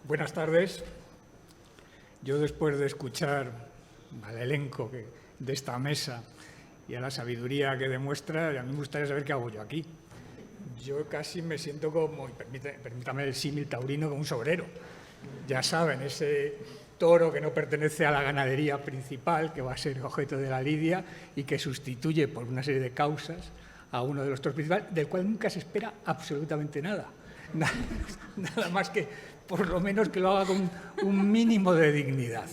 Buenas tardes. Yo, después de escuchar al elenco de esta mesa y a la sabiduría que demuestra, a mí me gustaría saber qué hago yo aquí. Yo casi me siento como, permítame el símil taurino, como un sobrero. Ya saben, ese toro que no pertenece a la ganadería principal, que va a ser objeto de la lidia y que sustituye por una serie de causas a uno de los toros principales, del cual nunca se espera absolutamente nada. Nada más que, por lo menos, que lo haga con un mínimo de dignidad.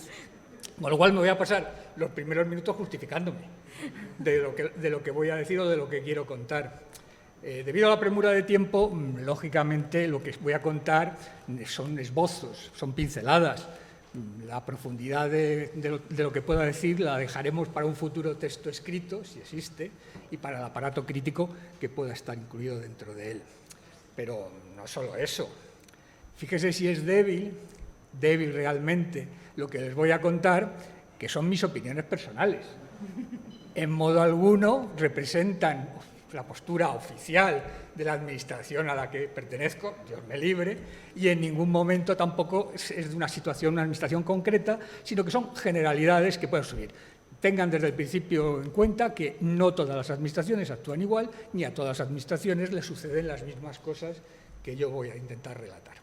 Con lo cual me voy a pasar los primeros minutos justificándome de lo que voy a decir o de lo que quiero contar. Debido a la premura de tiempo, lógicamente lo que voy a contar son esbozos, son pinceladas. La profundidad de lo que pueda decir la dejaremos para un futuro texto escrito, si existe, y para el aparato crítico que pueda estar incluido dentro de él. Pero no solo eso. Fíjese si es débil realmente lo que les voy a contar, que son mis opiniones personales. En modo alguno representan la postura oficial de la administración a la que pertenezco, Dios me libre, y en ningún momento tampoco es de una situación, una administración concreta, sino que son generalidades que pueden subir. Tengan desde el principio en cuenta que no todas las administraciones actúan igual, ni a todas las administraciones les suceden las mismas cosas que yo voy a intentar relatar.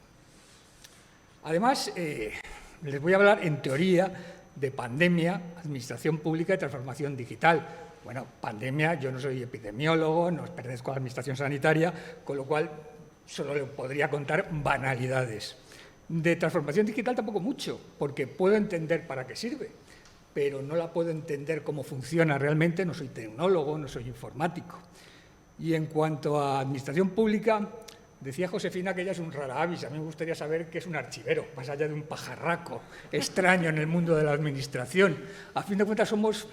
Además, les voy a hablar en teoría de pandemia, administración pública y transformación digital. Bueno, pandemia, yo no soy epidemiólogo, no pertenezco a la administración sanitaria, con lo cual solo le podría contar banalidades. De transformación digital tampoco mucho, porque puedo entender para qué sirve, pero no la puedo entender cómo funciona realmente, no soy tecnólogo, no soy informático. Y en cuanto a administración pública, decía Josefina que ella es un rara avis. A mí me gustaría saber qué es un archivero, más allá de un pajarraco extraño en el mundo de la administración. A fin de cuentas somos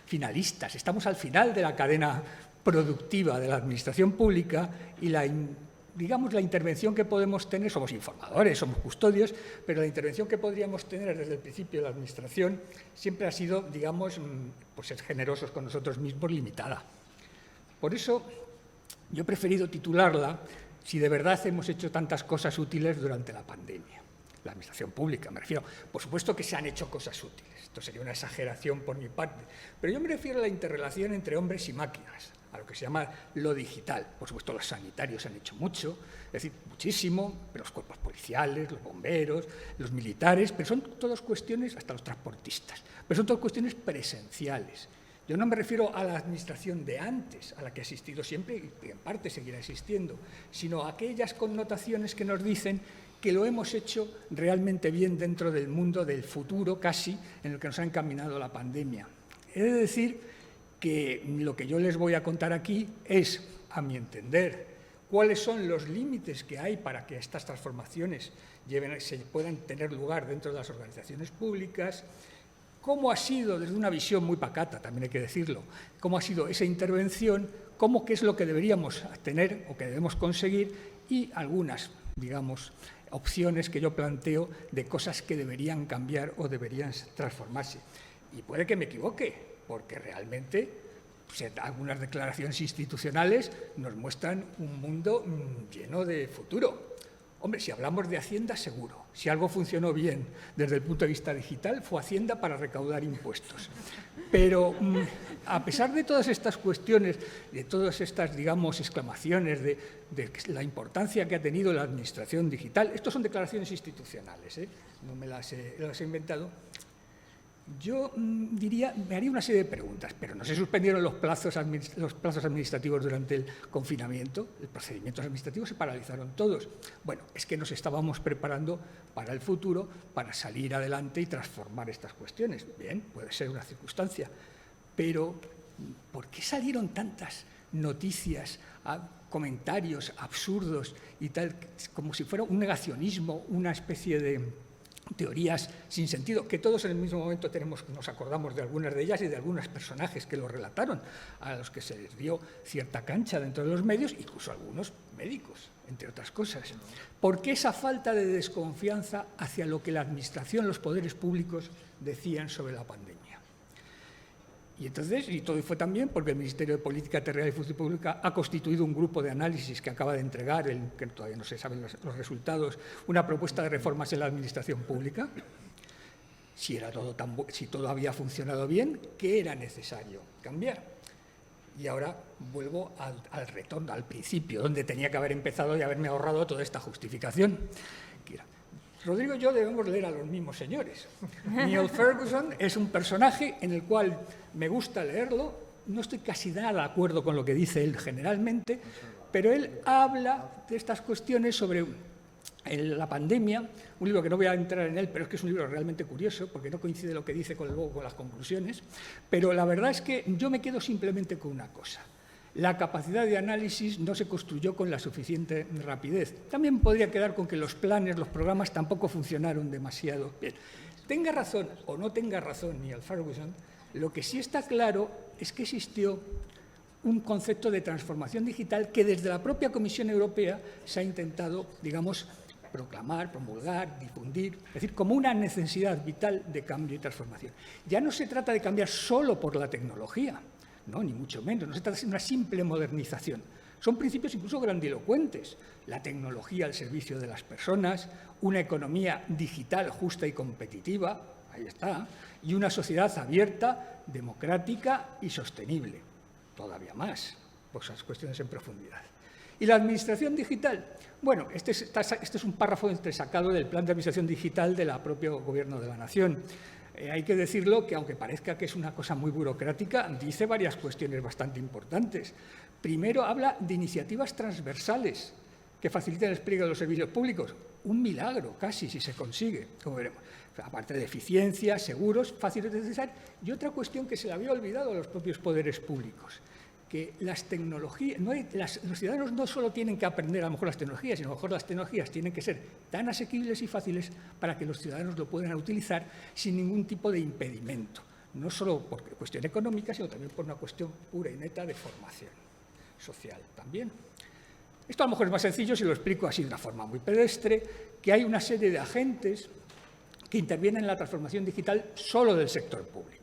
finalistas, estamos al final de la cadena productiva de la administración pública y la intervención que podemos tener, somos informadores, somos custodios, pero la intervención que podríamos tener desde el principio de la administración siempre ha sido, digamos, por ser generosos con nosotros mismos, limitada. Por eso yo he preferido titularla "Si de verdad hemos hecho tantas cosas útiles durante la pandemia". La administración pública, me refiero. Por supuesto que se han hecho cosas útiles, esto sería una exageración por mi parte, pero yo me refiero a la interrelación entre hombres y máquinas, a lo que se llama lo digital. Por supuesto, los sanitarios han hecho mucho, es decir, muchísimo, pero los cuerpos policiales, los bomberos, los militares, pero son todas cuestiones, hasta los transportistas, pero son todas cuestiones presenciales. Yo no me refiero a la administración de antes, a la que ha existido siempre y en parte seguirá existiendo, sino a aquellas connotaciones que nos dicen que lo hemos hecho realmente bien dentro del mundo del futuro casi en el que nos ha encaminado la pandemia. He de decir que lo que yo les voy a contar aquí es, a mi entender, cuáles son los límites que hay para que estas transformaciones se puedan tener lugar dentro de las organizaciones públicas, cómo ha sido, desde una visión muy pacata, también hay que decirlo, cómo ha sido esa intervención, qué es lo que deberíamos tener o que debemos conseguir y algunas, digamos, opciones que yo planteo de cosas que deberían cambiar o deberían transformarse. Y puede que me equivoque, porque realmente algunas declaraciones institucionales nos muestran un mundo lleno de futuro. Hombre, si hablamos de Hacienda, seguro. Si algo funcionó bien desde el punto de vista digital, fue Hacienda para recaudar impuestos. Pero a pesar de todas estas cuestiones, de todas estas, digamos, exclamaciones de la importancia que ha tenido la administración digital, estos son declaraciones institucionales, no me las he inventado. Yo me haría una serie de preguntas, pero no se suspendieron los plazos administrativos durante el confinamiento, los procedimientos administrativos se paralizaron todos. Bueno, es que nos estábamos preparando para el futuro, para salir adelante y transformar estas cuestiones. Bien, puede ser una circunstancia, pero ¿por qué salieron tantas noticias, comentarios absurdos y tal, como si fuera un negacionismo, una especie de teorías sin sentido, que todos en el mismo momento nos acordamos de algunas de ellas y de algunos personajes que lo relataron, a los que se les dio cierta cancha dentro de los medios, incluso algunos médicos, entre otras cosas? ¿Por qué esa falta de desconfianza hacia lo que la administración, los poderes públicos decían sobre la pandemia? Y todo fue también porque el Ministerio de Política Territorial y Función Pública ha constituido un grupo de análisis que acaba de entregar, que todavía no se saben los resultados, una propuesta de reformas en la administración pública. Si todo había funcionado bien, ¿qué era necesario cambiar? Y ahora vuelvo al retorno, al principio, donde tenía que haber empezado y haberme ahorrado toda esta justificación. Rodrigo y yo debemos leer a los mismos señores. Neil Ferguson es un personaje en el cual me gusta leerlo, no estoy casi nada de acuerdo con lo que dice él generalmente, pero él habla de estas cuestiones sobre la pandemia, un libro que no voy a entrar en él, pero es que es un libro realmente curioso, porque no coincide lo que dice luego con las conclusiones, pero la verdad es que yo me quedo simplemente con una cosa. La capacidad de análisis no se construyó con la suficiente rapidez. También podría quedar con que los planes, los programas tampoco funcionaron demasiado bien. Tenga razón o no tenga razón Neil Ferguson, lo que sí está claro es que existió un concepto de transformación digital que desde la propia Comisión Europea se ha intentado, digamos, proclamar, promulgar, difundir, es decir, como una necesidad vital de cambio y transformación. Ya no se trata de cambiar solo por la tecnología, no, ni mucho menos, no se trata de una simple modernización. Son principios incluso grandilocuentes. La tecnología al servicio de las personas, una economía digital justa y competitiva, ahí está, y una sociedad abierta, democrática y sostenible. Todavía más, por esas cuestiones en profundidad. ¿Y la administración digital? Bueno, este es un párrafo entresacado del Plan de Administración Digital del propio Gobierno de la Nación. Hay que decirlo que, aunque parezca que es una cosa muy burocrática, dice varias cuestiones bastante importantes. Primero, habla de iniciativas transversales que faciliten el despliegue de los servicios públicos. Un milagro, casi, si se consigue, como veremos. Aparte de eficiencia, seguros, fáciles de accesar. Y otra cuestión que se le había olvidado a los propios poderes públicos, que las tecnologías, los ciudadanos no solo tienen que aprender a lo mejor las tecnologías, sino a lo mejor las tecnologías tienen que ser tan asequibles y fáciles para que los ciudadanos lo puedan utilizar sin ningún tipo de impedimento, no solo por cuestión económica, sino también por una cuestión pura y neta de formación social también. Esto a lo mejor es más sencillo si lo explico así de una forma muy pedestre, que hay una serie de agentes que intervienen en la transformación digital solo del sector público.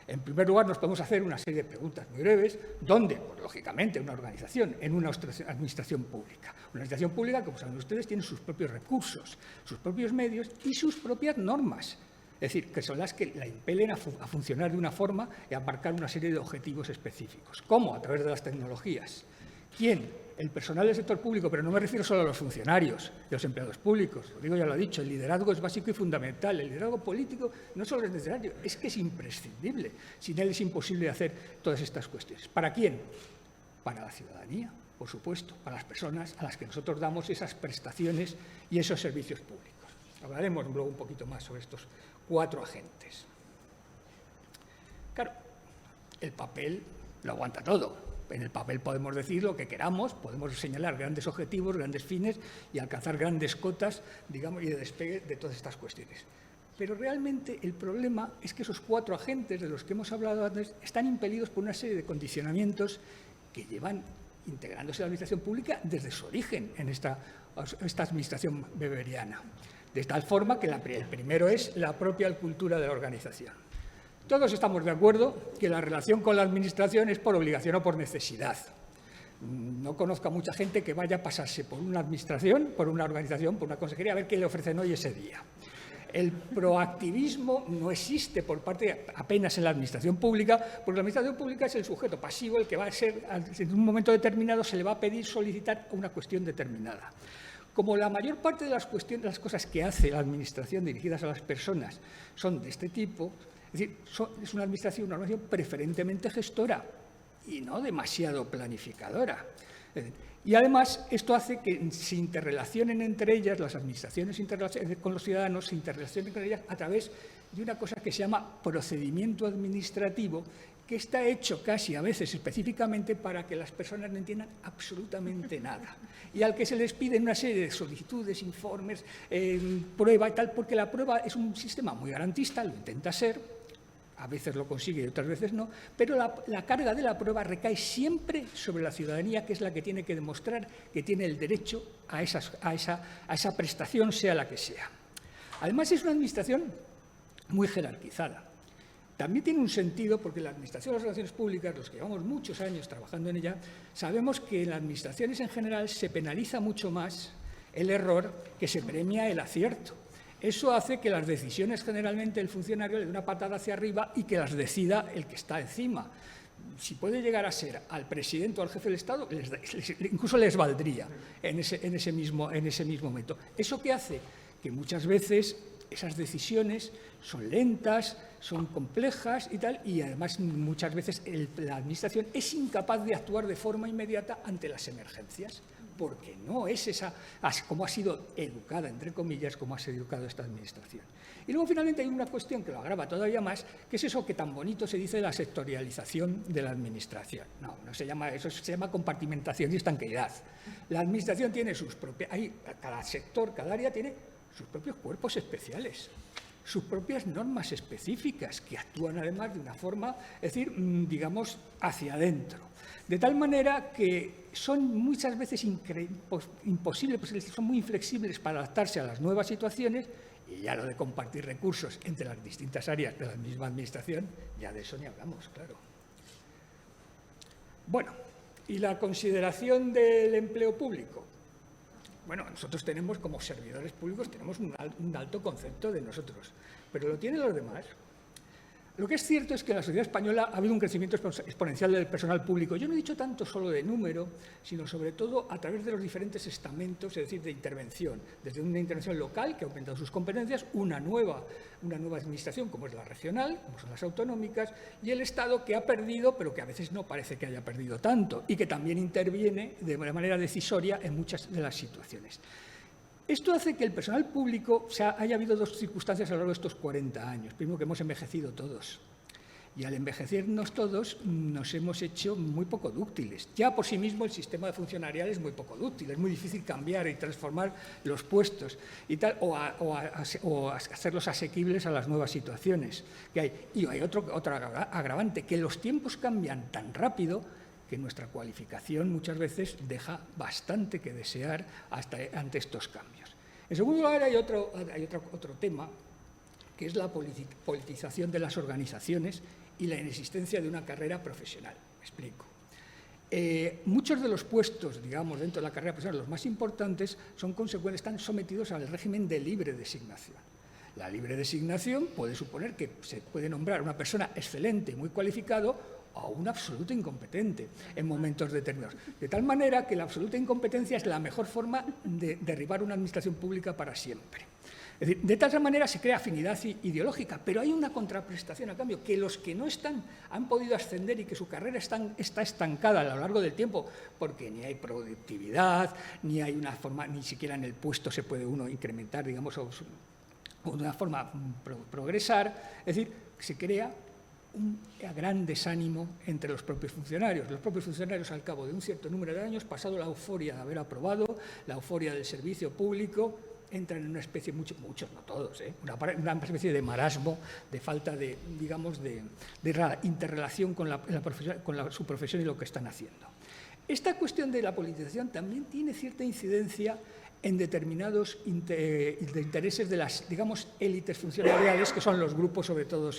En primer lugar, nos podemos hacer una serie de preguntas muy breves. ¿Dónde? Pues, lógicamente, una organización, en una administración pública. Una administración pública, como saben ustedes, tiene sus propios recursos, sus propios medios y sus propias normas. Es decir, que son las que la impelen a funcionar de una forma y a abarcar una serie de objetivos específicos. ¿Cómo? A través de las tecnologías. ¿Quién? El personal del sector público, pero no me refiero solo a los funcionarios y a los empleados públicos. Rodrigo ya lo ha dicho, el liderazgo es básico y fundamental. El liderazgo político no solo es necesario, es que es imprescindible. Sin él es imposible hacer todas estas cuestiones. ¿Para quién? Para la ciudadanía, por supuesto, para las personas a las que nosotros damos esas prestaciones y esos servicios públicos. Hablaremos luego un poquito más sobre estos 4 agentes. Claro, el papel lo aguanta todo. En el papel podemos decir lo que queramos, podemos señalar grandes objetivos, grandes fines y alcanzar grandes cotas, digamos, y de despegue de todas estas cuestiones. Pero realmente el problema es que esos 4 agentes de los que hemos hablado antes están impelidos por una serie de condicionamientos que llevan integrándose a la administración pública desde su origen en esta administración weberiana. De tal forma que el primero es la propia cultura de la organización. Todos estamos de acuerdo que la relación con la administración es por obligación o por necesidad. No conozco a mucha gente que vaya a pasarse por una administración, por una organización, por una consejería, a ver qué le ofrecen hoy ese día. El proactivismo no existe por parte apenas en la administración pública, porque la administración pública es el sujeto pasivo, el que va a ser, en un momento determinado, se le va a pedir solicitar una cuestión determinada. Como la mayor parte de las cosas que hace la administración dirigidas a las personas son de este tipo, es decir, es una organización preferentemente gestora y no demasiado planificadora. Y además esto hace que se interrelacionen entre ellas, las administraciones con los ciudadanos, se interrelacionen con ellas a través de una cosa que se llama procedimiento administrativo, que está hecho casi a veces específicamente para que las personas no entiendan absolutamente nada y al que se les piden una serie de solicitudes, informes, prueba y tal, porque la prueba es un sistema muy garantista, lo intenta ser, a veces lo consigue y otras veces no, pero la carga de la prueba recae siempre sobre la ciudadanía, que es la que tiene que demostrar que tiene el derecho a esa prestación, sea la que sea. Además, es una administración muy jerarquizada. también tiene un sentido porque la Administración de las Relaciones Públicas, los que llevamos muchos años trabajando en ella, sabemos que en las administraciones en general se penaliza mucho más el error que se premia el acierto. Eso hace que las decisiones generalmente el funcionario le dé una patada hacia arriba y que las decida el que está encima. Si puede llegar a ser al presidente o al jefe del Estado, incluso les valdría en ese mismo momento. ¿Eso qué hace? Que muchas veces esas decisiones son lentas, son complejas y tal, y además muchas veces la Administración es incapaz de actuar de forma inmediata ante las emergencias, porque no es esa, como ha sido educada, entre comillas, como ha sido educada esta Administración. Y luego, finalmente, hay una cuestión que lo agrava todavía más, que es eso que tan bonito se dice de la sectorialización de la Administración. No se llama eso, se llama compartimentación y estanqueidad. La Administración tiene sus propias, cada sector, cada área tiene sus propios cuerpos especiales, sus propias normas específicas, que actúan además de una forma, es decir, digamos, hacia adentro. De tal manera que son muchas veces imposibles, pues son muy inflexibles para adaptarse a las nuevas situaciones, y ya lo de compartir recursos entre las distintas áreas de la misma Administración, ya de eso ni hablamos, claro. Bueno, y la consideración del empleo público. Bueno, nosotros tenemos, como servidores públicos, tenemos un alto concepto de nosotros, pero ¿lo tienen los demás? Lo que es cierto es que en la sociedad española ha habido un crecimiento exponencial del personal público. Yo no he dicho tanto solo de número, sino sobre todo a través de los diferentes estamentos, es decir, de intervención. Desde una intervención local, que ha aumentado sus competencias, una nueva administración, como es la regional, como son las autonómicas, y el Estado, que ha perdido, pero que a veces no parece que haya perdido tanto, y que también interviene de manera decisoria en muchas de las situaciones. Esto hace que el personal público, haya habido dos circunstancias a lo largo de estos 40 años. Primero, que hemos envejecido todos. Y al envejecernos todos, nos hemos hecho muy poco dúctiles. Ya por sí mismo el sistema funcionarial es muy poco dúctil. Es muy difícil cambiar y transformar los puestos y tal, o hacerlos asequibles a las nuevas situaciones que hay. Y hay otro agravante, que los tiempos cambian tan rápido que nuestra cualificación muchas veces deja bastante que desear ante estos cambios. En segundo lugar, hay otro tema, que es la politización de las organizaciones y la inexistencia de una carrera profesional. Me explico. Muchos de los puestos, digamos, dentro de la carrera profesional, los más importantes, están sometidos al régimen de libre designación. La libre designación puede suponer que se puede nombrar una persona excelente, muy cualificado, o un absoluto incompetente en momentos determinados. De tal manera que la absoluta incompetencia es la mejor forma de derribar una administración pública para siempre. Es decir, de tal manera se crea afinidad ideológica, pero hay una contraprestación a cambio, que los que no han podido ascender y que su carrera está estancada a lo largo del tiempo, porque ni hay productividad, ni hay una forma, ni siquiera en el puesto se puede uno incrementar, digamos, o de una forma progresar, es decir, se crea un gran desánimo entre los propios funcionarios. Los propios funcionarios, al cabo de un cierto número de años, pasado la euforia de haber aprobado, la euforia del servicio público, entran en una especie, muchos no todos, una especie de marasmo, de falta de, digamos, de interrelación con su profesión y lo que están haciendo. Esta cuestión de la politización también tiene cierta incidencia en determinados intereses de las, digamos, élites funcionariales, que son los grupos, sobre todo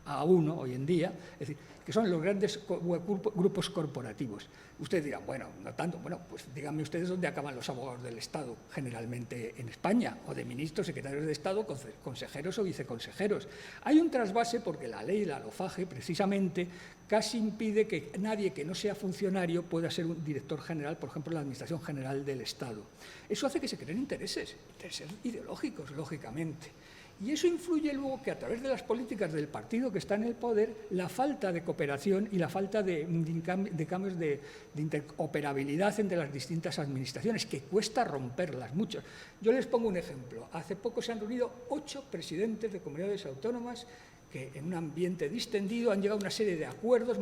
A1 hoy en día, es decir, que son los grandes grupos corporativos. Ustedes dirán, bueno, no tanto, bueno, pues díganme ustedes dónde acaban los abogados del Estado, generalmente en España, o de ministros, secretarios de Estado, consejeros o viceconsejeros. Hay un trasvase porque la ley, la LOFAGE, precisamente, casi impide que nadie que no sea funcionario pueda ser un director general, por ejemplo, en la Administración General del Estado. Eso hace que se creen intereses ideológicos, lógicamente. Y eso influye luego que a través de las políticas del partido que está en el poder, la falta de cooperación y la falta de cambios de interoperabilidad entre las distintas administraciones, que cuesta romperlas mucho. Yo les pongo un ejemplo. Hace poco se han reunido 8 presidentes de comunidades autónomas que en un ambiente distendido han llegado a una serie de acuerdos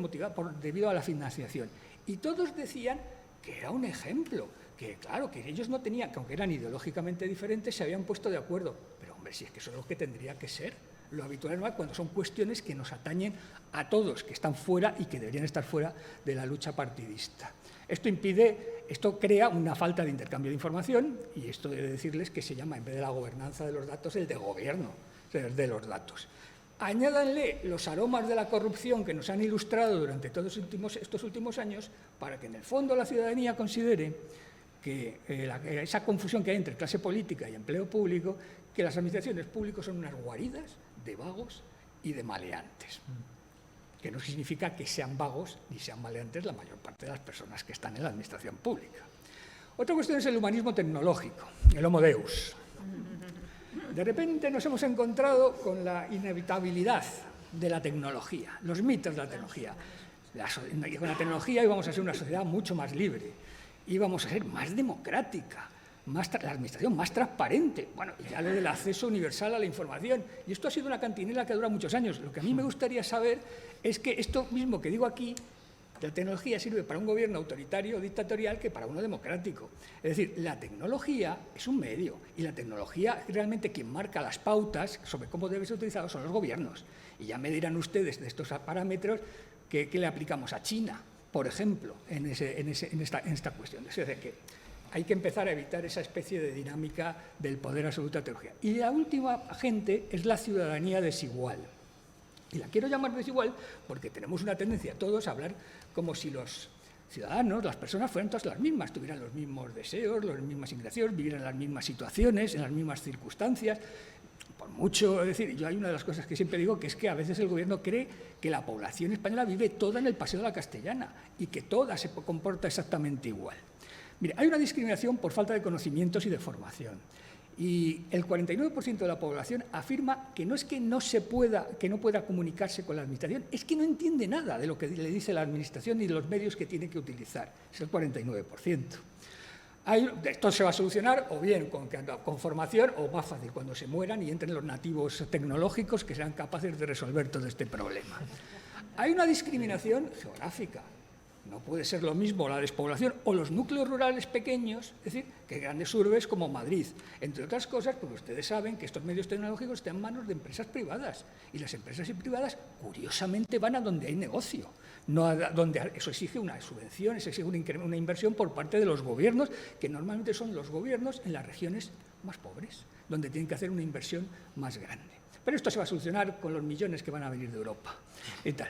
debido a la financiación. Y todos decían que era un ejemplo, que claro, que ellos no tenían, que aunque eran ideológicamente diferentes, se habían puesto de acuerdo. Pero hombre, si es que eso es lo que tendría que ser. Lo habitual es cuando son cuestiones que nos atañen a todos, que están fuera y que deberían estar fuera de la lucha partidista. Esto crea una falta de intercambio de información, y esto debe decirles que se llama, en vez de la gobernanza de los datos, el de gobierno de los datos. Añádanle los aromas de la corrupción que nos han ilustrado durante todos estos últimos años para que en el fondo la ciudadanía considere que esa confusión que hay entre clase política y empleo público, que las administraciones públicas son unas guaridas de vagos y de maleantes. Que no significa que sean vagos ni sean maleantes la mayor parte de las personas que están en la administración pública. Otra cuestión es el humanismo tecnológico, el Homo Deus. De repente nos hemos encontrado con la inevitabilidad de la tecnología, los mitos de la tecnología. Con la tecnología íbamos a ser una sociedad mucho más libre, íbamos a ser más democrática, la administración más transparente. Bueno, y ya lo del acceso universal a la información. Y esto ha sido una cantinela que dura muchos años. Lo que a mí me gustaría saber es que esto mismo que digo aquí, la tecnología sirve para un gobierno autoritario o dictatorial que para uno democrático. Es decir, la tecnología es un medio y la tecnología, realmente quien marca las pautas sobre cómo debe ser utilizado son los gobiernos. Y ya me dirán ustedes de estos parámetros que le aplicamos a China, por ejemplo, en esta cuestión. Es decir, que hay que empezar a evitar esa especie de dinámica del poder absoluto de la tecnología. Y la última agente es la ciudadanía desigual. Y la quiero llamar desigual porque tenemos una tendencia todos a hablar como si los ciudadanos, las personas, fueran todas las mismas, tuvieran los mismos deseos, las mismas inclinaciones, vivieran en las mismas situaciones, en las mismas circunstancias. Por mucho, es decir, yo hay una de las cosas que siempre digo, que es que a veces el gobierno cree que la población española vive toda en el Paseo de la Castellana y que toda se comporta exactamente igual. Mire, hay una discriminación por falta de conocimientos y de formación. Y el 49% de la población afirma que no es que no pueda comunicarse con la administración, es que no entiende nada de lo que le dice la administración ni de los medios que tiene que utilizar. Es el 49%. Esto se va a solucionar o bien con formación o más fácil, cuando se mueran y entren los nativos tecnológicos que sean capaces de resolver todo este problema. Hay una discriminación geográfica. No puede ser lo mismo la despoblación o los núcleos rurales pequeños, es decir, que grandes urbes como Madrid. Entre otras cosas, porque ustedes saben que estos medios tecnológicos están en manos de empresas privadas y las empresas privadas, curiosamente, van a donde hay negocio, no a donde eso exige una subvención, eso exige una inversión por parte de los gobiernos, que normalmente son los gobiernos en las regiones más pobres, donde tienen que hacer una inversión más grande. Pero esto se va a solucionar con los millones que van a venir de Europa y tal.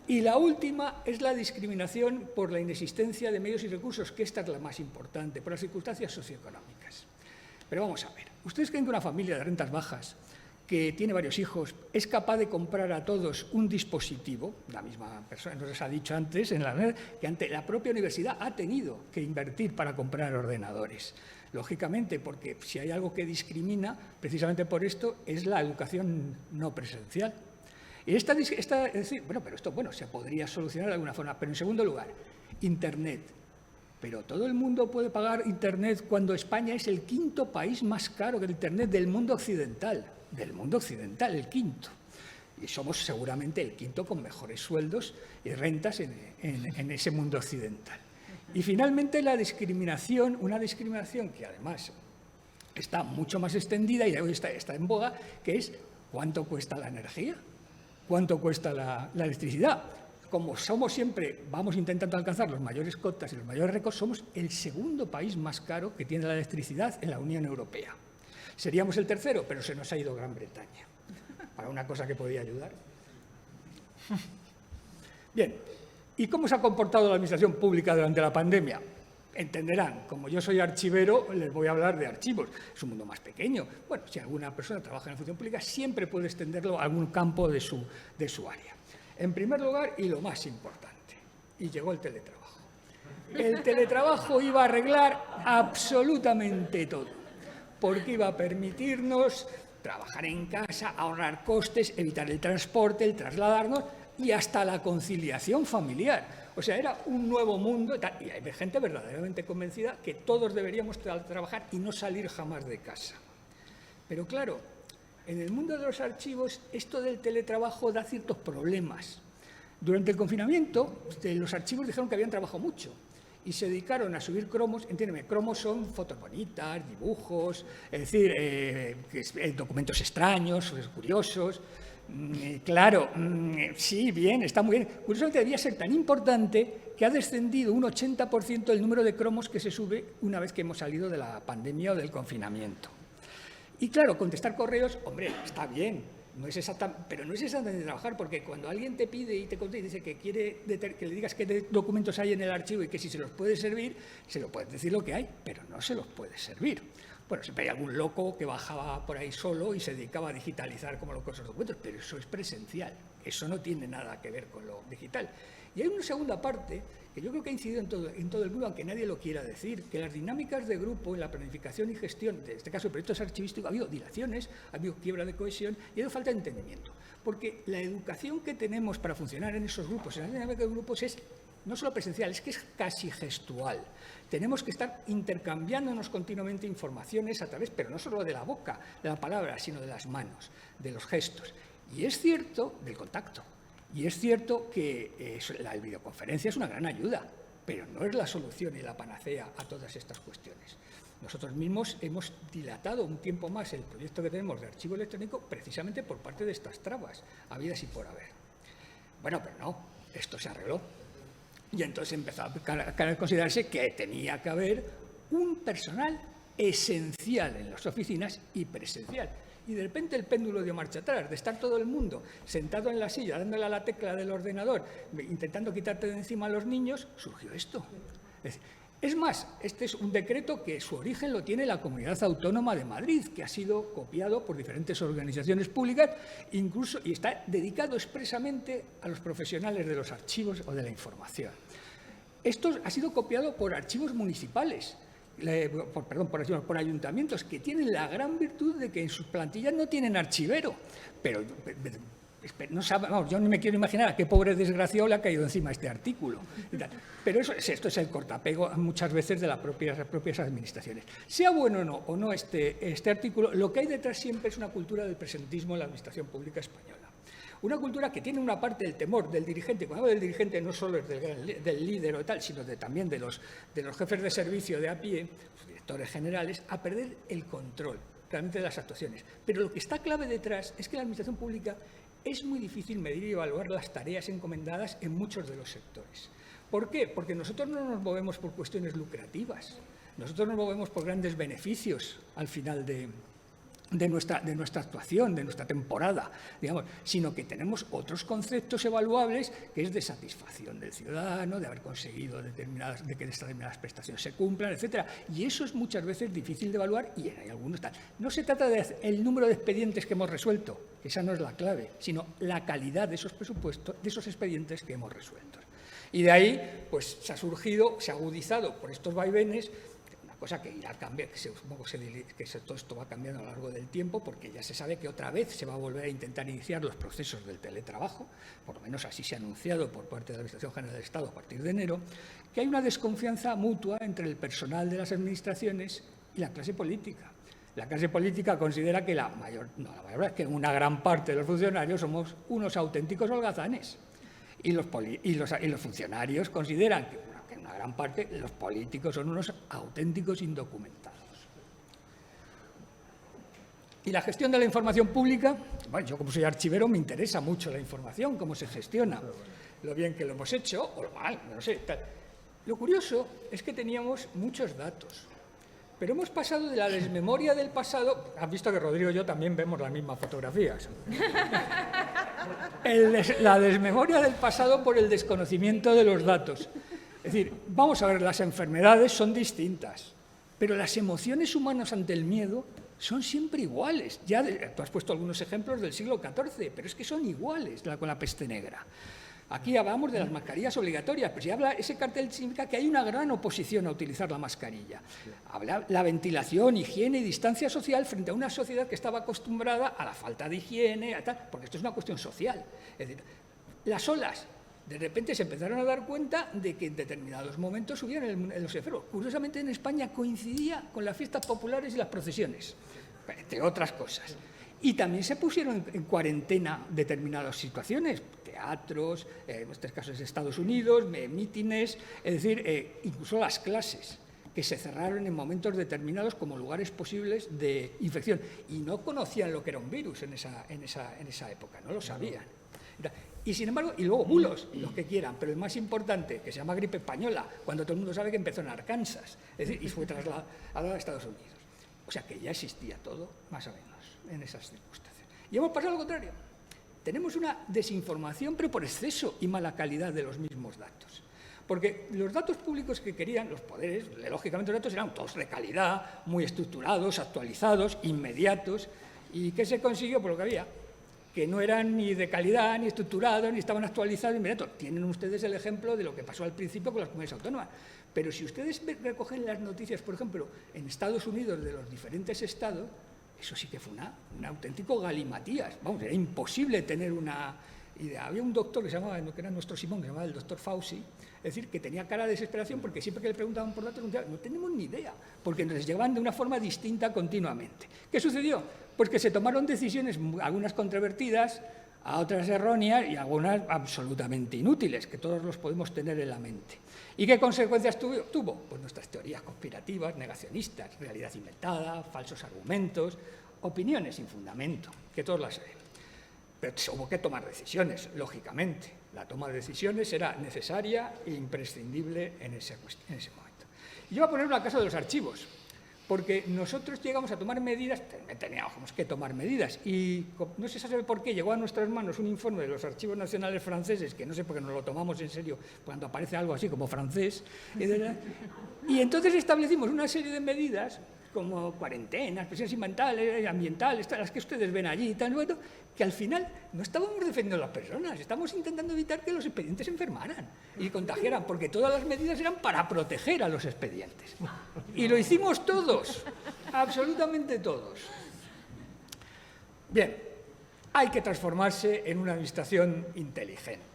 Y la última es la discriminación por la inexistencia de medios y recursos, que esta es la más importante, por las circunstancias socioeconómicas. Pero vamos a ver, ¿ustedes creen que una familia de rentas bajas que tiene varios hijos es capaz de comprar a todos un dispositivo? La misma persona nos les ha dicho antes en la red que ante la propia universidad ha tenido que invertir para comprar ordenadores. Lógicamente, porque si hay algo que discrimina, precisamente por esto, es la educación no presencial. Y es decir, pero esto se podría solucionar de alguna forma. Pero en segundo lugar, Internet. Pero todo el mundo puede pagar Internet cuando España es el quinto país más caro del Internet del mundo occidental. Del mundo occidental, el quinto. Y somos seguramente el quinto con mejores sueldos y rentas en ese mundo occidental. Y finalmente la discriminación, una discriminación que además está mucho más extendida y hoy está en boga, que es ¿cuánto cuesta la energía? ¿Cuánto cuesta la electricidad? Como somos siempre, vamos intentando alcanzar los mayores cotas y los mayores récords, somos el segundo país más caro que tiene la electricidad en la Unión Europea. Seríamos el tercero, pero se nos ha ido Gran Bretaña, para una cosa que podía ayudar. Bien, ¿y cómo se ha comportado la administración pública durante la pandemia? Entenderán, como yo soy archivero, les voy a hablar de archivos. Es un mundo más pequeño. Bueno, si alguna persona trabaja en la función pública, siempre puede extenderlo a algún campo de su área. En primer lugar, y lo más importante, y llegó el teletrabajo. El teletrabajo iba a arreglar absolutamente todo, porque iba a permitirnos trabajar en casa, ahorrar costes, evitar el transporte, el trasladarnos y hasta la conciliación familiar. O sea, era un nuevo mundo y hay gente verdaderamente convencida que todos deberíamos trabajar y no salir jamás de casa. Pero claro, en el mundo de los archivos esto del teletrabajo da ciertos problemas. Durante el confinamiento, los archivos dijeron que habían trabajado mucho y se dedicaron a subir cromos. Entiéndeme, cromos son fotos bonitas, dibujos, es decir, documentos extraños, curiosos. Claro, sí, bien, está muy bien. Curiosamente debía ser tan importante que ha descendido un 80% el número de cromos que se sube una vez que hemos salido de la pandemia o del confinamiento. Y claro, contestar correos, hombre, está bien, no es exactamente trabajar, porque cuando alguien te pide y te conta y dice que quiere que le digas qué documentos hay en el archivo y que si se los puede servir, se lo puedes decir lo que hay, pero no se los puede servir. Bueno, siempre hay algún loco que bajaba por ahí solo y se dedicaba a digitalizar como locos esos documentos, pero eso es presencial, eso no tiene nada que ver con lo digital. Y hay una segunda parte que yo creo que ha incidido en todo el mundo, aunque nadie lo quiera decir, que las dinámicas de grupo en la planificación y gestión, de este caso de proyectos archivísticos, ha habido dilaciones, ha habido quiebra de cohesión y ha habido falta de entendimiento. Porque la educación que tenemos para funcionar en esos grupos, en las dinámicas de grupos, es no solo presencial, es que es casi gestual. Tenemos que estar intercambiándonos continuamente informaciones a través, pero no solo de la boca, de la palabra, sino de las manos, de los gestos. Y es cierto, del contacto. Y es cierto que la videoconferencia es una gran ayuda, pero no es la solución y la panacea a todas estas cuestiones. Nosotros mismos hemos dilatado un tiempo más el proyecto que tenemos de archivo electrónico precisamente por parte de estas trabas, habidas y por haber. Bueno, pero no, esto se arregló. Y entonces empezó a considerarse que tenía que haber un personal esencial en las oficinas y presencial. Y de repente el péndulo dio marcha atrás, de estar todo el mundo sentado en la silla, dándole a la tecla del ordenador, intentando quitarte de encima a los niños, surgió esto. Es más, este es un decreto que su origen lo tiene la Comunidad Autónoma de Madrid, que ha sido copiado por diferentes organizaciones públicas, incluso, y está dedicado expresamente a los profesionales de los archivos o de la información. Esto ha sido copiado por archivos municipales, por ayuntamientos, que tienen la gran virtud de que en sus plantillas no tienen archivero, pero no sabe, vamos, yo no me quiero imaginar a qué pobre desgraciado le ha caído encima este artículo. Pero esto es el cortapego muchas veces de las propias administraciones. Sea bueno o no este artículo, lo que hay detrás siempre es una cultura del presentismo en la administración pública española. Una cultura que tiene una parte del temor del dirigente. Cuando hablo del dirigente no solo es del líder o tal, sino también de los jefes de servicio de a pie, los directores generales, a perder el control realmente de las actuaciones. Pero lo que está clave detrás es que la administración pública es muy difícil medir y evaluar las tareas encomendadas en muchos de los sectores. ¿Por qué? Porque nosotros no nos movemos por cuestiones lucrativas, nosotros nos movemos por grandes beneficios al final de nuestra actuación, de nuestra temporada, digamos, sino que tenemos otros conceptos evaluables, que es de satisfacción del ciudadano, de haber conseguido de que determinadas prestaciones se cumplan, etcétera. Y eso es muchas veces difícil de evaluar y hay algunos tal. No se trata del número de expedientes que hemos resuelto, que esa no es la clave, sino la calidad de esos presupuestos, de esos expedientes que hemos resuelto. Y de ahí, pues, se ha agudizado por estos vaivenes, cosa que irá a cambiar, que supongo que todo esto va cambiando a lo largo del tiempo, porque ya se sabe que otra vez se va a volver a intentar iniciar los procesos del teletrabajo, por lo menos así se ha anunciado por parte de la Administración General del Estado a partir de enero, que hay una desconfianza mutua entre el personal de las administraciones y la clase política. La clase política considera que que una gran parte de los funcionarios somos unos auténticos holgazanes, y los funcionarios consideran que una gran parte, los políticos son unos auténticos indocumentados. Y la gestión de la información pública, bueno, yo como soy archivero me interesa mucho la información, cómo se gestiona, lo bien que lo hemos hecho o lo mal, no sé. Tal. Lo curioso es que teníamos muchos datos, pero hemos pasado de la desmemoria del pasado, has visto que Rodrigo y yo también vemos las mismas fotografías, la desmemoria del pasado por el desconocimiento de los datos. Es decir, vamos a ver, las enfermedades son distintas, pero las emociones humanas ante el miedo son siempre iguales. Ya tú has puesto algunos ejemplos del siglo XIV, pero es que son iguales con la peste negra. Aquí hablamos de las mascarillas obligatorias, pero si habla, ese cartel significa que hay una gran oposición a utilizar la mascarilla. Habla la ventilación, higiene y distancia social frente a una sociedad que estaba acostumbrada a la falta de higiene, porque esto es una cuestión social. Es decir, las olas. De repente se empezaron a dar cuenta de que en determinados momentos subían los enfermos. Curiosamente en España coincidía con las fiestas populares y las procesiones, entre otras cosas. Y también se pusieron en cuarentena determinadas situaciones, teatros, en este caso es Estados Unidos, mítines, es decir, incluso las clases, que se cerraron en momentos determinados como lugares posibles de infección. Y no conocían lo que era un virus en esa época, no lo sabían. Y sin embargo, y luego bulos, los que quieran, pero el más importante, que se llama gripe española, cuando todo el mundo sabe que empezó en Arkansas, es decir, y fue trasladado a Estados Unidos. O sea que ya existía todo, más o menos, en esas circunstancias. Y hemos pasado al contrario. Tenemos una desinformación, pero por exceso y mala calidad de los mismos datos. Porque los datos públicos que querían los poderes, lógicamente los datos eran todos de calidad, muy estructurados, actualizados, inmediatos. ¿Y qué se consiguió? Por lo que había, que no eran ni de calidad, ni estructurados, ni estaban actualizados, inmediatos. Tienen ustedes el ejemplo de lo que pasó al principio con las comunidades autónomas. Pero si ustedes recogen las noticias, por ejemplo, en Estados Unidos de los diferentes estados, eso sí que fue un auténtico galimatías. Vamos, era imposible tener una idea. Había un doctor que se llamaba, que era nuestro Simón, que se llamaba el doctor Fauci, es decir, que tenía cara de desesperación porque siempre que le preguntaban por datos, no tenemos ni idea, porque nos llevaban de una forma distinta continuamente. ¿Qué sucedió? Pues que se tomaron decisiones, algunas controvertidas, a otras erróneas y algunas absolutamente inútiles, que todos los podemos tener en la mente. ¿Y qué consecuencias tuvo? Pues nuestras teorías conspirativas, negacionistas, realidad inventada, falsos argumentos, opiniones sin fundamento, que todos las sabemos. Pero hubo que tomar decisiones, lógicamente. La toma de decisiones era necesaria e imprescindible en ese momento. Y yo voy a poner el caso de los archivos, porque nosotros llegamos a tomar medidas, teníamos que tomar medidas, y no se sabe por qué llegó a nuestras manos un informe de los archivos nacionales franceses, que no sé por qué nos lo tomamos en serio cuando aparece algo así como francés, y entonces establecimos una serie de medidas, como cuarentenas, presiones ambientales, las que ustedes ven allí, bueno, que al final no estábamos defendiendo a las personas, estamos intentando evitar que los expedientes se enfermaran y contagiaran, porque todas las medidas eran para proteger a los expedientes. Y lo hicimos todos, absolutamente todos. Bien, hay que transformarse en una administración inteligente.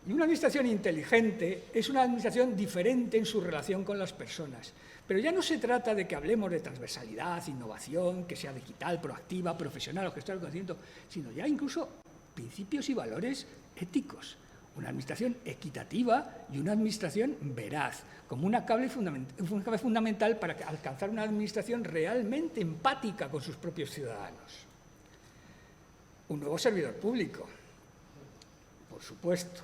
Y una administración inteligente es una administración diferente en su relación con las personas. Pero ya no se trata de que hablemos de transversalidad, innovación, que sea digital, proactiva, profesional o gestora del conocimiento, sino ya incluso principios y valores éticos. Una administración equitativa y una administración veraz, como una clave fundamental para alcanzar una administración realmente empática con sus propios ciudadanos. Un nuevo servidor público, por supuesto.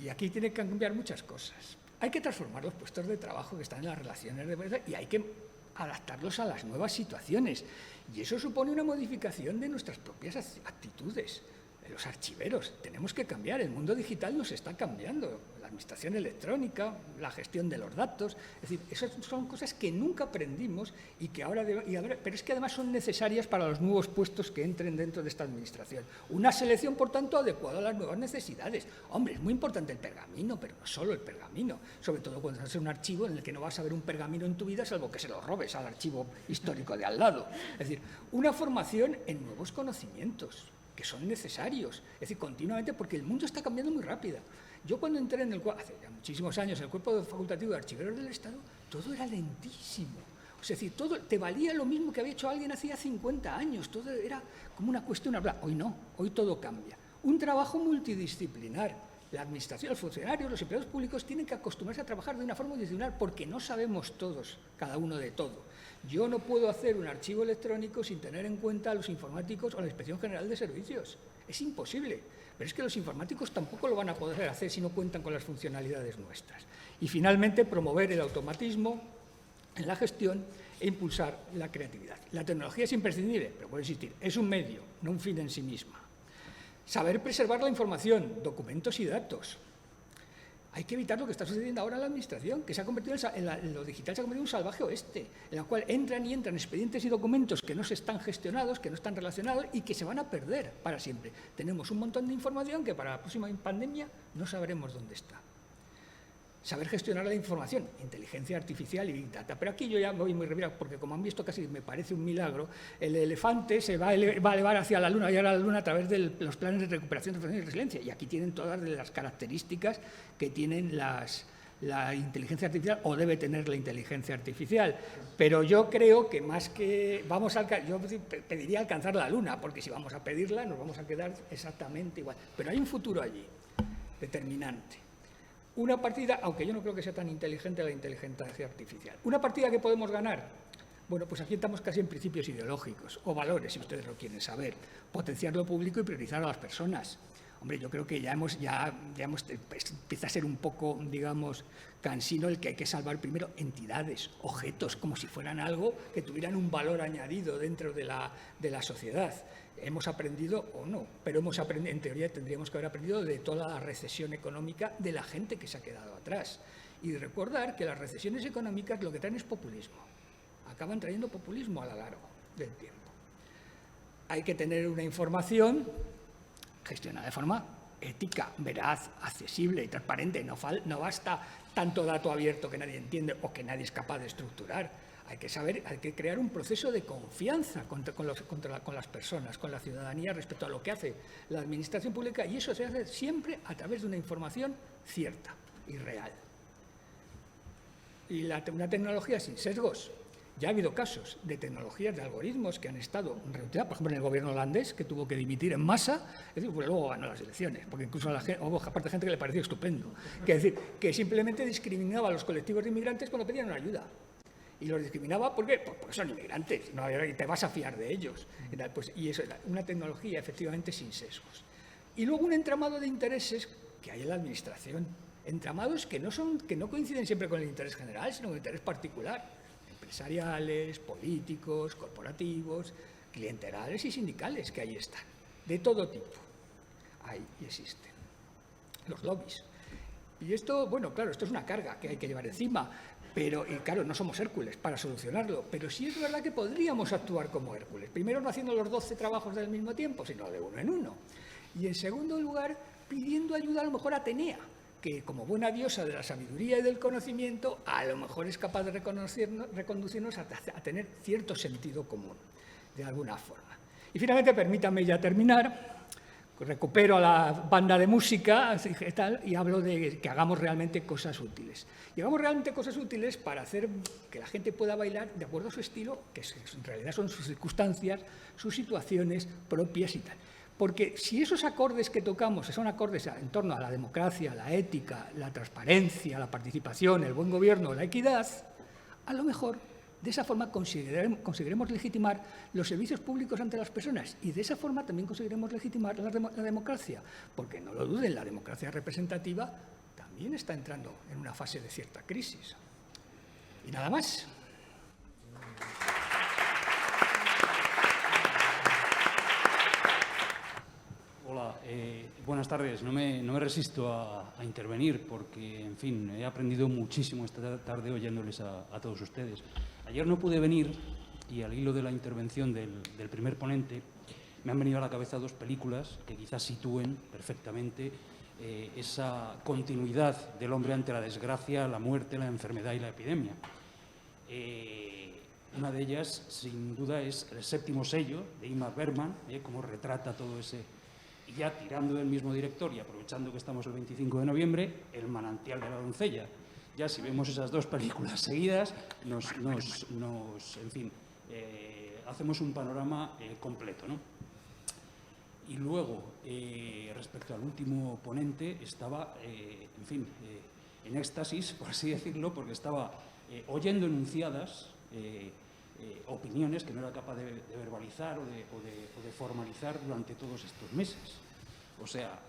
Y aquí tiene que cambiar muchas cosas. Hay que transformar los puestos de trabajo que están en las relaciones de verdad y hay que adaptarlos a las nuevas situaciones. Y eso supone una modificación de nuestras propias actitudes. Los archiveros, tenemos que cambiar, el mundo digital nos está cambiando, la administración electrónica, la gestión de los datos, es decir, esas son cosas que nunca aprendimos y que ahora, pero es que además son necesarias para los nuevos puestos que entren dentro de esta administración. Una selección, por tanto, adecuada a las nuevas necesidades. Hombre, es muy importante el pergamino, pero no solo el pergamino, sobre todo cuando haces un archivo en el que no vas a ver un pergamino en tu vida, salvo que se lo robes al archivo histórico de al lado. Es decir, una formación en nuevos conocimientos, que son necesarios, es decir, continuamente, porque el mundo está cambiando muy rápido. Yo cuando entré hace ya muchísimos años en el cuerpo facultativo de archiveros del Estado, todo era lentísimo. Es decir, todo te valía lo mismo que había hecho alguien hacía 50 años, todo era como una cuestión hablada. Hoy no, hoy todo cambia. Un trabajo multidisciplinar. La administración, los funcionarios, los empleados públicos tienen que acostumbrarse a trabajar de una forma multidisciplinar porque no sabemos todos, cada uno de todo. Yo no puedo hacer un archivo electrónico sin tener en cuenta a los informáticos o a la Inspección General de Servicios. Es imposible. Pero es que los informáticos tampoco lo van a poder hacer si no cuentan con las funcionalidades nuestras. Y finalmente, promover el automatismo en la gestión e impulsar la creatividad. La tecnología es imprescindible, pero puede existir. Es un medio, no un fin en sí misma. Saber preservar la información, documentos y datos. Hay que evitar lo que está sucediendo ahora en la administración, que se ha convertido en lo digital se ha convertido en un salvaje oeste, en la cual entran expedientes y documentos que no se están gestionados, que no están relacionados y que se van a perder para siempre. Tenemos un montón de información que para la próxima pandemia no sabremos dónde está. Saber gestionar la información, inteligencia artificial y Big Data. Pero aquí yo ya voy muy revirado, porque como han visto casi me parece un milagro, el elefante se va a elevar hacia la Luna, llegar a la Luna a través de los planes de recuperación, transformación y resiliencia. Y aquí tienen todas las características que tienen la inteligencia artificial, o debe tener la inteligencia artificial. Pero yo creo que más que yo pediría alcanzar la Luna, porque si vamos a pedirla nos vamos a quedar exactamente igual. Pero hay un futuro allí, determinante. Una partida, aunque yo no creo que sea tan inteligente la inteligencia artificial. ¿Una partida que podemos ganar? Bueno, pues aquí estamos casi en principios ideológicos, o valores, si ustedes lo quieren saber. Potenciar lo público y priorizar a las personas. Hombre, yo creo que empieza a ser un poco, digamos, cansino el que hay que salvar primero entidades, objetos, como si fueran algo que tuvieran un valor añadido dentro de la sociedad. Hemos aprendido, o no, pero en teoría tendríamos que haber aprendido de toda la recesión económica de la gente que se ha quedado atrás. Y recordar que las recesiones económicas lo que traen es populismo. Acaban trayendo populismo a lo largo del tiempo. Hay que tener una información gestionada de forma ética, veraz, accesible y transparente. No basta tanto dato abierto que nadie entiende o que nadie es capaz de estructurar. Hay que crear un proceso de confianza con las personas, con la ciudadanía respecto a lo que hace la administración pública, y eso se hace siempre a través de una información cierta y real. Y una tecnología sin sesgos. Ya ha habido casos de tecnologías, de algoritmos que han estado reutilizadas, por ejemplo, en el gobierno holandés, que tuvo que dimitir en masa, es decir, pues luego ganó las elecciones, porque incluso hubo parte de gente que le pareció estupendo, que es decir, que simplemente discriminaba a los colectivos de inmigrantes cuando pedían una ayuda. Y los discriminaba porque son inmigrantes, ¿no? Y te vas a fiar de ellos. Y eso era una tecnología efectivamente sin sesgos. Y luego un entramado de intereses que hay en la administración, entramados que no coinciden siempre con el interés general, sino con el interés particular. Empresariales, políticos, corporativos, clientelares y sindicales, que ahí están, de todo tipo. Ahí existen los lobbies. Y esto, bueno, claro, esto es una carga que hay que llevar encima, pero, y claro, no somos Hércules para solucionarlo, pero sí es verdad que podríamos actuar como Hércules. Primero, no haciendo los 12 trabajos del mismo tiempo, sino de uno en uno. Y en segundo lugar, pidiendo ayuda a lo mejor a Atenea, que como buena diosa de la sabiduría y del conocimiento, a lo mejor es capaz de reconducirnos a tener cierto sentido común, de alguna forma. Y finalmente, permítame ya terminar, recupero a la banda de música y hablo de que hagamos realmente cosas útiles. Y hagamos realmente cosas útiles para hacer que la gente pueda bailar de acuerdo a su estilo, que en realidad son sus circunstancias, sus situaciones propias y tal. Porque si esos acordes que tocamos son acordes en torno a la democracia, la ética, la transparencia, la participación, el buen gobierno, la equidad, a lo mejor de esa forma conseguiremos legitimar los servicios públicos ante las personas, y de esa forma también conseguiremos legitimar la democracia, porque no lo duden, la democracia representativa también está entrando en una fase de cierta crisis. Y nada más. Hola, buenas tardes. No me resisto a intervenir porque, en fin, he aprendido muchísimo esta tarde oyéndoles a todos ustedes. Ayer no pude venir y al hilo de la intervención del primer ponente me han venido a la cabeza dos películas que quizás sitúen perfectamente esa continuidad del hombre ante la desgracia, la muerte, la enfermedad y la epidemia. Una de ellas, sin duda, es El séptimo sello, de Ingmar Bergman, cómo retrata todo ese... Y ya tirando del mismo director y aprovechando que estamos el 25 de noviembre, El manantial de la doncella. Ya si vemos esas dos películas seguidas, en fin, hacemos un panorama completo, ¿no? Y luego, respecto al último ponente, estaba, en fin, en éxtasis, por así decirlo, porque estaba oyendo enunciadas opiniones que no era capaz de verbalizar o de formalizar durante todos estos meses. O sea,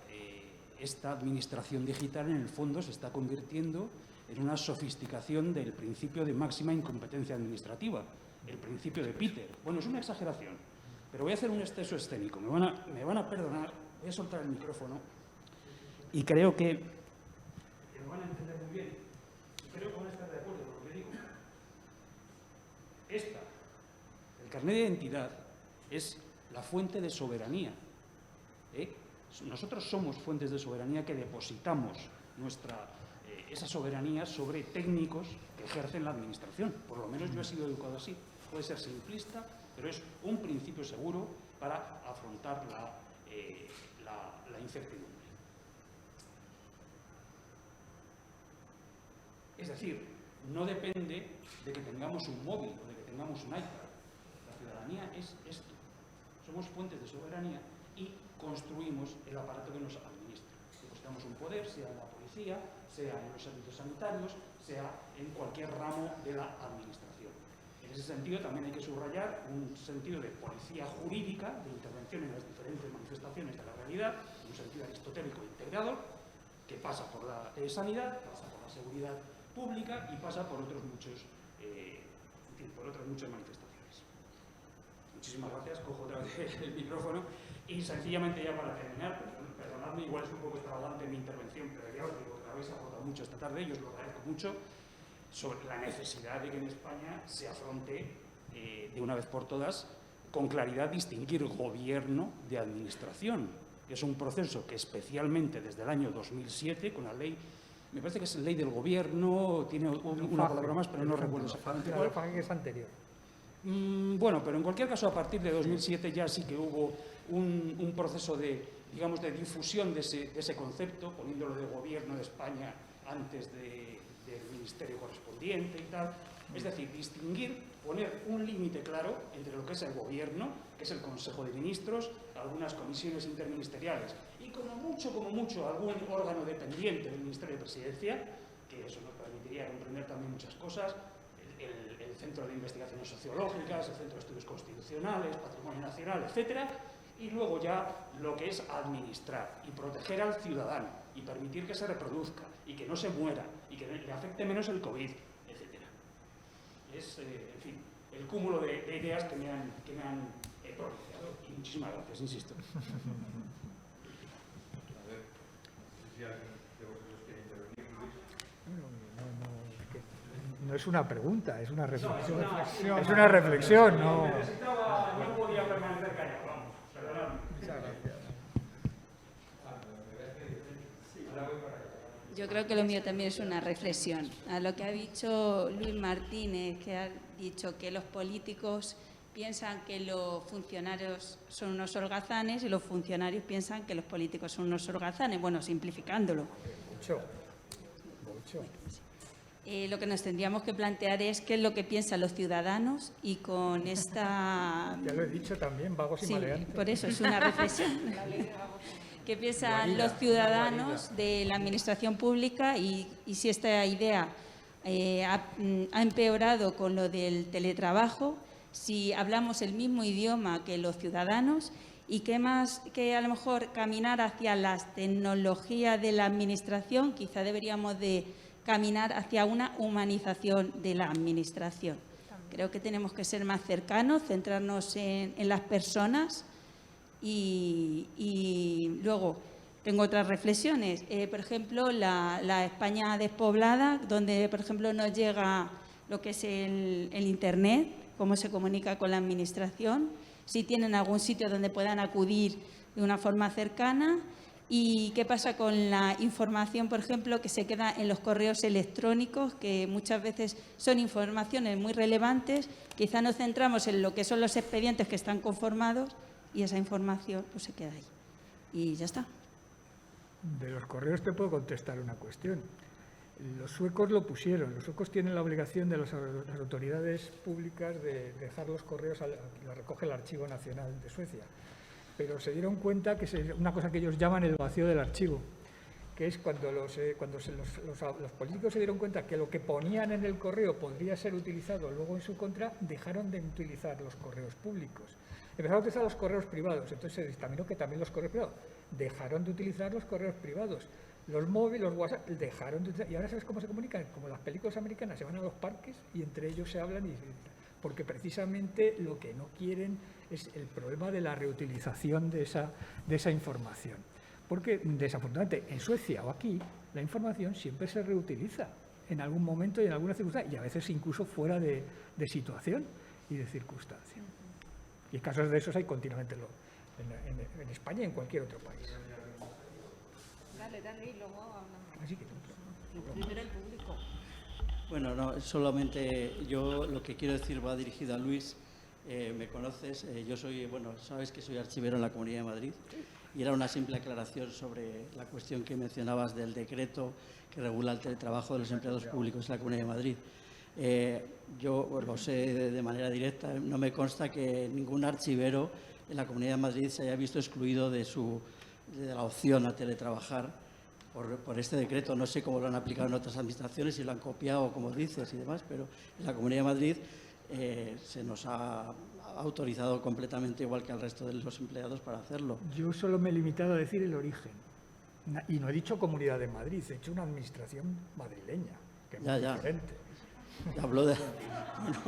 esta administración digital en el fondo se está convirtiendo en una sofisticación del principio de máxima incompetencia administrativa, el principio de Peter. Bueno, es una exageración, pero voy a hacer un exceso escénico. Me van a perdonar, voy a soltar el micrófono y creo que lo van a entender muy bien. Y creo que van a estar de acuerdo con lo que digo. El carnet de identidad es la fuente de soberanía. Nosotros somos fuentes de soberanía que depositamos esa soberanía sobre técnicos que ejercen la administración. Por lo menos yo he sido educado así. Puede ser simplista, pero es un principio seguro para afrontar la incertidumbre. Es decir, no depende de que tengamos un móvil o de que tengamos un iPad. La ciudadanía es esto. Somos fuentes de soberanía y construimos el aparato que nos administra. Depositamos un poder, sea en la policía, sea en los servicios sanitarios, sea en cualquier ramo de la administración. En En ese sentido también hay que subrayar un sentido de policía jurídica, de intervención en las diferentes manifestaciones de la realidad, un sentido aristotélico integrado, que pasa por la sanidad, pasa por la seguridad pública y pasa por otras muchas manifestaciones. Muchísimas gracias, cojo otra vez el micrófono y sencillamente ya para terminar, perdonadme, igual es un poco extravagante mi intervención, pero ya os digo que la habéis aportado mucho esta tarde y os lo agradezco mucho, sobre la necesidad de que en España se afronte de una vez por todas con claridad distinguir gobierno de administración, que es un proceso que especialmente desde el año 2007 con la ley, me parece que es la ley del gobierno, tiene una palabra más pero no recuerdo exactamente cuál. Que es anterior. Bueno, pero en cualquier caso a partir de 2007 ya sí que hubo un proceso de, digamos, de difusión de ese concepto, poniéndolo de gobierno de España antes del ministerio correspondiente y tal. Es decir, distinguir, poner un límite claro entre lo que es el gobierno, que es el Consejo de Ministros, algunas comisiones interministeriales y como mucho, algún órgano dependiente del Ministerio de Presidencia, que eso nos permitiría comprender también muchas cosas, el Centro de Investigaciones Sociológicas, el Centro de Estudios Constitucionales, Patrimonio Nacional, etcétera, y luego ya lo que es administrar y proteger al ciudadano y permitir que se reproduzca y que no se muera y que le afecte menos el COVID, etcétera. Es, en fin, el cúmulo de ideas que me han propiciado y muchísimas gracias, insisto. A ver, si alguien de vosotros quiere intervenir, Luis. No es una pregunta, es una reflexión. No, es una reflexión, no. No podía permanecer callado, vamos, perdonadme. Muchas gracias. Yo creo que lo mío también es una reflexión. A lo que ha dicho Luis Martínez, que ha dicho que los políticos piensan que los funcionarios son unos holgazanes y los funcionarios piensan que los políticos son unos holgazanes. Bueno, simplificándolo. Mucho. Lo que nos tendríamos que plantear es qué es lo que piensan los ciudadanos y con esta... Ya lo he dicho también, vagos y Sí, maleantes. por eso es una reflexión. ¿Qué piensan los ciudadanos de la administración pública y si esta idea ha empeorado con lo del teletrabajo, si hablamos el mismo idioma que los ciudadanos y qué más que a lo mejor caminar hacia las tecnologías de la administración, quizá deberíamos de caminar hacia una humanización de la administración. Creo que tenemos que ser más cercanos, centrarnos en las personas y luego tengo otras reflexiones. Por ejemplo, la España despoblada, donde, por ejemplo, no llega lo que es el Internet, cómo se comunica con la administración, si tienen algún sitio donde puedan acudir de una forma cercana. ¿Y qué pasa con la información, por ejemplo, que se queda en los correos electrónicos, que muchas veces son informaciones muy relevantes? Quizá nos centramos en lo que son los expedientes que están conformados y esa información pues se queda ahí. Y ya está. De los correos te puedo contestar una cuestión. Los suecos lo pusieron. Los suecos tienen la obligación de las autoridades públicas de dejar los correos, lo recoge el Archivo Nacional de Suecia. Pero se dieron cuenta que es una cosa que ellos llaman el vacío del archivo, que es cuando los políticos se dieron cuenta que lo que ponían en el correo podría ser utilizado luego en su contra, dejaron de utilizar los correos públicos. Empezaron a utilizar los correos privados, entonces se dictaminó que también los correos privados dejaron de utilizar los correos privados. Los móviles, los WhatsApp, dejaron de utilizar. Y ahora ¿sabes cómo se comunican? Como las películas americanas, se van a los parques y entre ellos se hablan porque precisamente lo que no quieren es el problema de la reutilización de esa información. Porque, desafortunadamente, en Suecia o aquí, la información siempre se reutiliza en algún momento y en alguna circunstancia, y a veces incluso fuera de situación y de circunstancia. Y casos de esos hay continuamente en España y en cualquier otro país. Dale, y luego hablamos. Así que, Primero el público. Bueno, no, solamente yo lo que quiero decir va dirigido a Luis. Me conoces, yo soy, bueno, sabes que soy archivero en la Comunidad de Madrid y era una simple aclaración sobre la cuestión que mencionabas del decreto que regula el teletrabajo de los empleados públicos en la Comunidad de Madrid. Yo lo sé de manera directa, no me consta que ningún archivero en la Comunidad de Madrid se haya visto excluido de la opción a teletrabajar por este decreto. No sé cómo lo han aplicado en otras administraciones, si lo han copiado, como dices, y demás, pero en la Comunidad de Madrid se nos ha autorizado completamente, igual que al resto de los empleados, para hacerlo. Yo solo me he limitado a decir el origen. Y no he dicho Comunidad de Madrid, he hecho una administración madrileña, que es muy diferente. Hablo de... Bueno,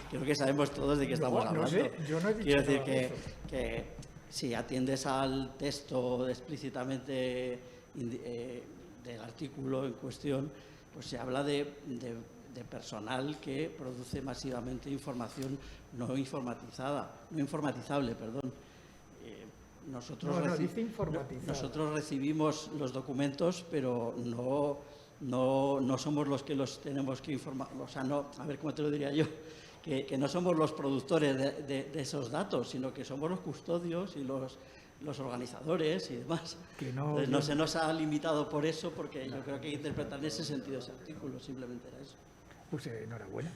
creo que sabemos todos de qué estamos hablando. No sé, yo no he dicho Quiero decir nada de eso. que si atiendes al texto explícitamente del artículo en cuestión, pues se habla de personal que produce masivamente información no informatizable, perdón. No, dice informatizada. Nosotros recibimos los documentos, pero no somos los que los tenemos que informar. O sea, no, a ver cómo te lo diría yo, que no somos los productores de esos datos, sino que somos los custodios y los organizadores y demás. Que no, no se nos ha limitado por eso, porque yo creo que hay que interpretar en ese sentido ese artículo, simplemente era eso. Pues enhorabuena.